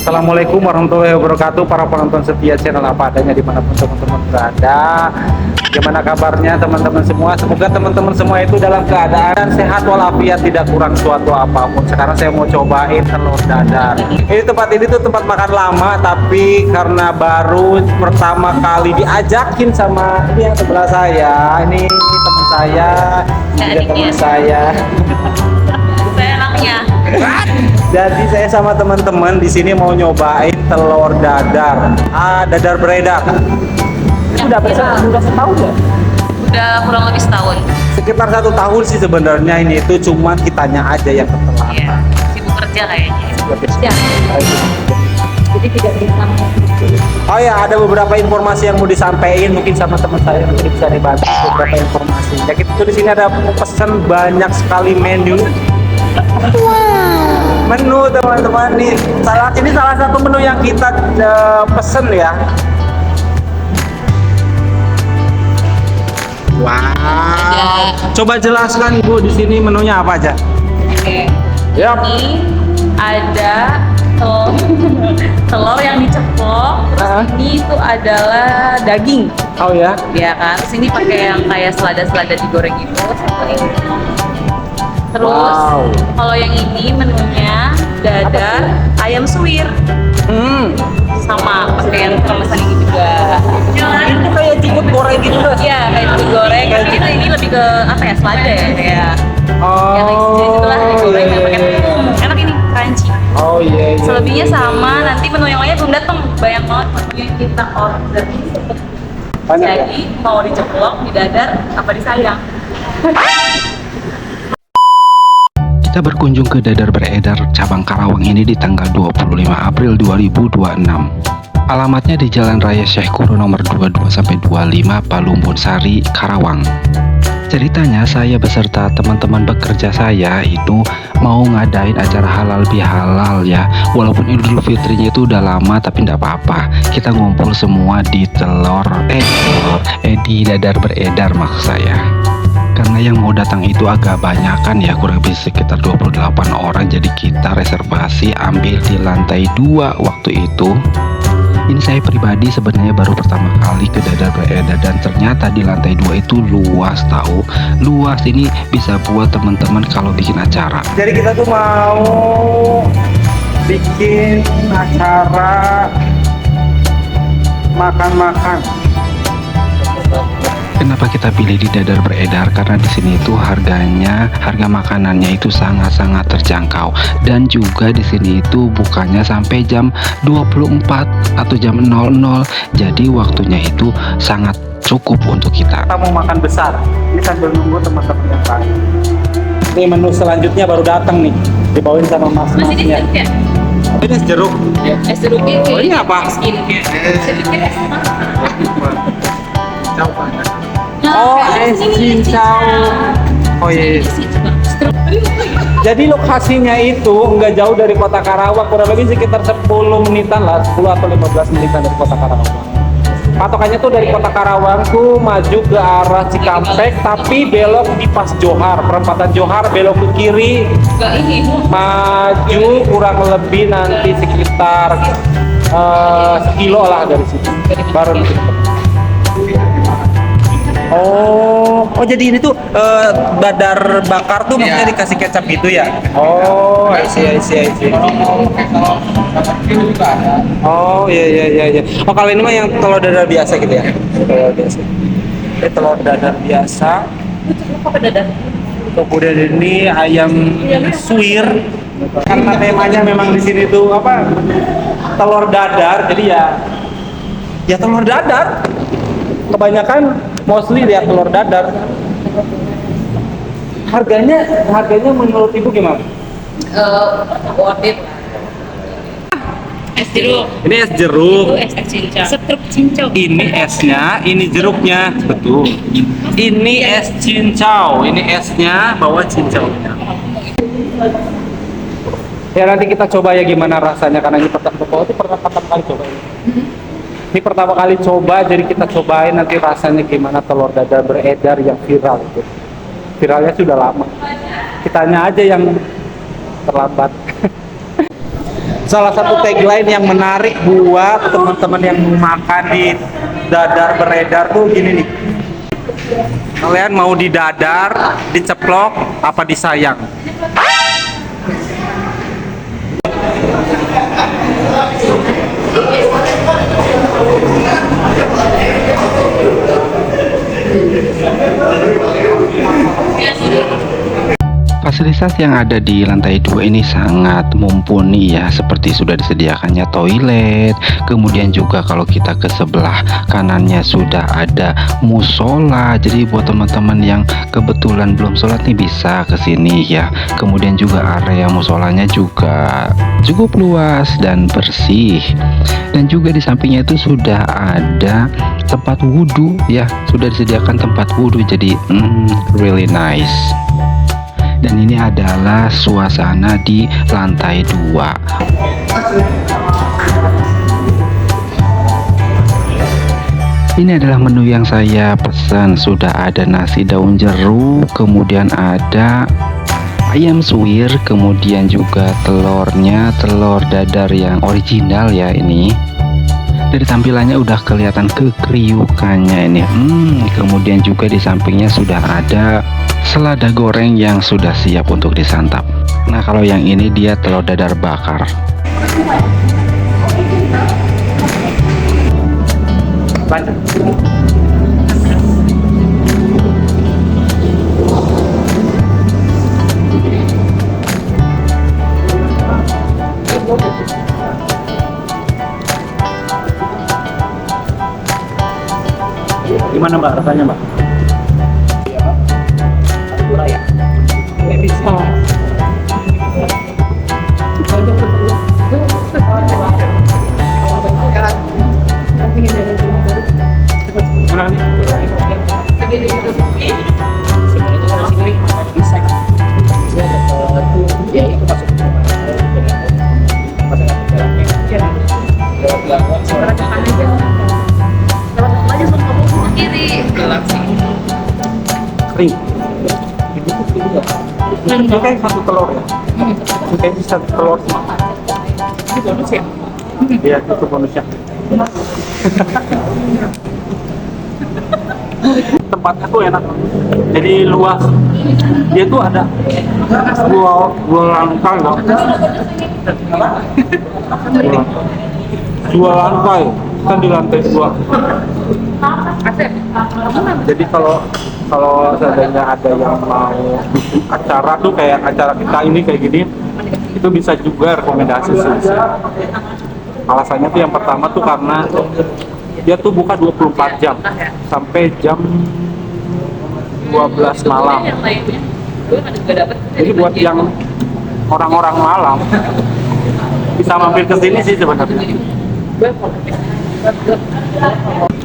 Assalamualaikum warahmatullahi wabarakatuh, para penonton setia channel Apa Adanya dimanapun teman-teman berada. Gimana kabarnya teman-teman semua? Semoga teman-teman semua itu dalam keadaan sehat walafiat, tidak kurang suatu apapun. Sekarang saya mau cobain telur dadar. Tempat ini tuh tempat makan lama, tapi karena baru pertama kali diajakin sama ini yang sebelah saya. Ini teman saya, juga teman saya. Saya anaknya. Jadi saya sama teman-teman di sini mau nyobain telur dadar. Dadar beredar. Udah setahun ya? Udah kurang lebih setahun. Sekitar 1 tahun sih sebenarnya ini itu, cuman kitanya aja yang ketelan. Iya, sibuk kerja kayaknya. Ya. Jadi tidak bisa. Oh ya, ada beberapa informasi yang mau disampaikan mungkin sama teman saya, nanti bisa dibantu beberapa informasi. Ya, itu di sini ada pesan banyak sekali menu. Menu teman-teman nih. Ini salah satu menu yang kita pesen ya. Wow. Coba jelaskan Bu, di sini menunya apa aja? Oke. Yap. Ini ada telur yang diceplok, terus ini itu adalah daging. Oh ya. Ya kan, terus ini pakai yang kayak selada-selada digoreng gitu. Seperti ini. Terus Wow. kalau yang ini menunya dadar ayam suwir. Sama pakai yang kemasan ini juga. Ini kayak jukut goreng gitu kan? Iya, kayak jukut goreng. Ini lebih ke apa ya? Selada ya, kayak yang itulah digoreng yang pakai tepung. Enak ini, crunchy. Oh iya. Selebihnya sama, nanti menu yang lainnya belum datang. Banyak banget menu yang kita order. Banyak ya? Jadi mau diceplok, didadar, apa disayang? Kita berkunjung ke Dadar Beredar cabang Karawang ini di tanggal 25 April 2026. Alamatnya di Jalan Raya Syekh Kuro nomor 22-25 Palumbun Sari, Karawang. Ceritanya saya beserta teman-teman bekerja saya itu mau ngadain acara halal bihalal ya. Walaupun Idul Fitrinya itu udah lama tapi tidak apa-apa. Kita ngumpul semua di di Dadar Beredar maksud saya. Karena yang mau datang itu agak banyakan ya, kurang lebih sekitar 28 orang, jadi kita reservasi ambil di lantai 2 waktu itu. Ini saya pribadi sebenarnya baru pertama kali ke Dadar Beredar dan ternyata di lantai 2 itu luas tahu. Luas ini bisa buat teman-teman kalau bikin acara. Jadi kita tuh mau bikin acara makan-makan. Kenapa kita pilih di Dadar Beredar? Karena di sini itu harga makanannya itu sangat-sangat terjangkau, dan juga di sini itu bukannya sampai jam 24 atau jam 00. Jadi waktunya itu sangat cukup untuk kita. Kita mau makan besar. Ini sambil nunggu teman-teman yang lain. Ini menu selanjutnya baru datang nih, dibawain sama Mas ini mas-masnya. ya? Ini es jeruk. Es jeruknya Oh, ini apa? Sedikit es Oh, es cincau. Oh iya. Jadi lokasinya itu nggak jauh dari kota Karawang, kurang lebih sekitar 10 menitan lah, 10 atau 15 menitan dari kota Karawang. Patokannya tuh dari kota Karawang tuh maju ke arah Cikampek, tapi belok di pas Johar, perempatan Johar, belok ke kiri, maju kurang lebih nanti sekitar sekilo lah dari situ, baru nanti ketemu. Oh jadi ini tuh dadar bakar tuh maksudnya dikasih kecap gitu ya? Oh, I see. Oh iya. Oh kalau ini mah yang telur dadar biasa gitu ya? Telur biasa. Ini telur dadar biasa. Apa dadar? Kemudian ini ayam suwir. Karena temanya memang di sini tuh apa? Telur dadar, jadi ya telur dadar. Kebanyakan mostly lihat telur dadar. Harganya menurut ibu gimana? Worth it. Es jeruk. Ini es jeruk. Itu es cincau. Setruk cincau. Ini esnya, ini jeruknya, betul. Ini es cincau, ini esnya bawa cincaunya. Ya nanti kita coba ya gimana rasanya, karena ini pertama kali coba. Ini pertama kali coba, jadi kita cobain nanti rasanya gimana telur dadar beredar yang viral itu. Viralnya sudah lama. Kitanya aja yang terlambat. salah satu tagline yang menarik buat teman-teman yang mau makan di dadar beredar tuh gini nih. Kalian mau di dadar, diceplok, apa disayang? Fasilitas yang ada di lantai 2 ini sangat mumpuni ya, seperti sudah disediakannya toilet, kemudian juga kalau kita ke sebelah kanannya sudah ada musola. Jadi buat teman-teman yang kebetulan belum sholat nih bisa ke sini ya. Kemudian juga area musolanya juga cukup luas dan bersih. Dan juga di sampingnya itu sudah ada tempat wudhu ya, sudah disediakan tempat wudhu. Jadi really nice. Dan ini adalah suasana di lantai 2. Ini adalah menu yang saya pesan. Sudah ada nasi daun jeruk, kemudian ada ayam suwir, kemudian juga telurnya, telur dadar yang original ya ini. Dari tampilannya udah kelihatan kekriukannya ini. Kemudian juga di sampingnya sudah ada selada goreng yang sudah siap untuk disantap. Nah, kalau yang ini dia telur dadar bakar. Lanjut. Gimana Mbak rasanya Mbak? Kering. Ini kayak satu telur ya? Ini kayak satu telur semua. Ini bonus ya? Iya, itu bonusnya. Tempatnya tuh enak, jadi luas. Dia tuh ada dua lantai loh. Dua lantai, kan di lantai 2. Jadi kalau seandainya ada yang mau bikin acara tuh kayak acara kita ini kayak gini, itu bisa juga rekomendasi sih. Alasannya tuh yang pertama tuh karena dia tuh buka 24 jam sampai jam 12 malam. Jadi buat yang orang-orang malam bisa mampir ke sini sih sebenarnya.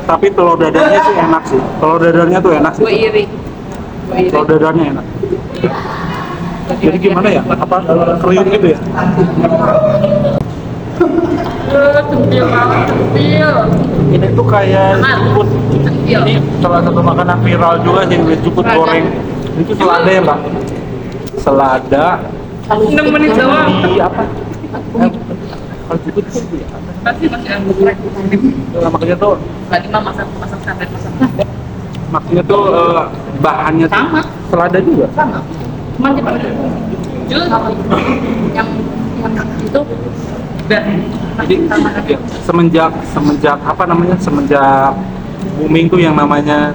Tapi telur dadarnya sih enak sih. Telur dadarnya tuh enak sih. Telur dadarnya enak. Jadi gimana ya? Apa kriuk gitu ya? Ini tuh kayak jukut. Ini salah satu makanan viral juga sih, jukut goreng. Itu selada ya Mbak? Selada 6 menit doang. di apa? Kalau jukut itu ya? Makanya tuh Lagi mah masak sampai masak. maksudnya tuh bahannya tuh Sama. selada juga. Sama. Cuman dia pakai jus yang itu udah Jadi ya, semenjak apa namanya, semenjak booming tuh yang namanya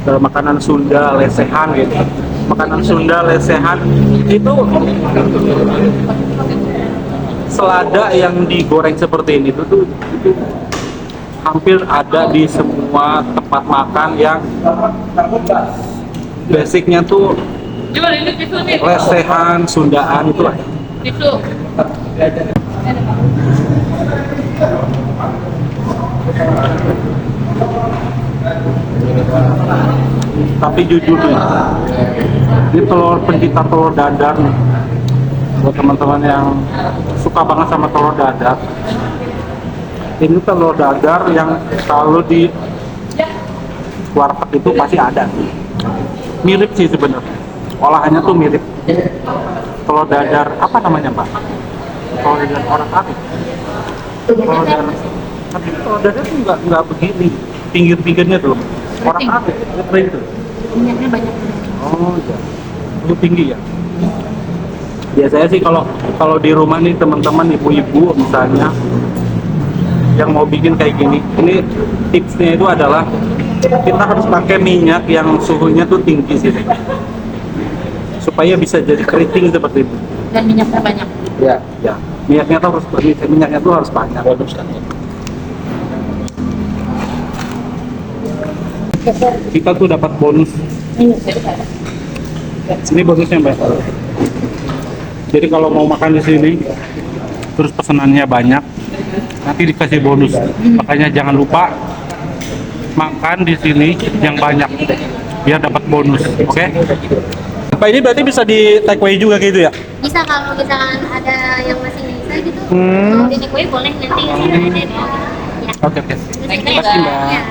makanan Sunda lesehan gitu. Makanan Sunda lesehan itu selada yang digoreng seperti ini tuh itu hampir ada di semua tempat makan yang basicnya tuh Coba ini tisu nih. lesehan Sundaan itu lah. Tisu. Tapi jujur nih, ini pencinta telur dadar nih, buat teman-teman yang suka banget sama telur dadar, ini telur dadar yang kalau di warteg itu pasti ada. Mirip sih sebenarnya, olahannya tuh mirip. Telur dadar apa namanya Pak? kalau dengan orang arit. Kalau dengan tapi kalau dadar tuh nggak begini. Pinggir-pinggirnya tuh orang arit, kering tuh. Minyaknya banyak. Oh iya, itu tinggi ya. Biasanya sih kalau di rumah nih teman-teman ibu-ibu misalnya yang mau bikin kayak gini, ini tipsnya itu adalah kita harus pakai minyak yang suhunya tuh tinggi sih, supaya bisa jadi keriting seperti itu. Dan minyaknya banyak. Ya, ya. Minyaknya tuh harus banyak. Kita tuh dapat bonus. Ini bonusnya Mbak. Jadi kalau mau makan di sini, terus pesanannya banyak, nanti dikasih bonus. Makanya jangan lupa makan di sini yang banyak, biar dapat bonus. Oke? Pak, ini berarti bisa di take away juga gitu ya? Bisa kalau misalkan ada yang masih bisa gitu, Hmm. mau di take away boleh nanti ada ya. Oke. Terus Terima kita kasih Mbak. ya.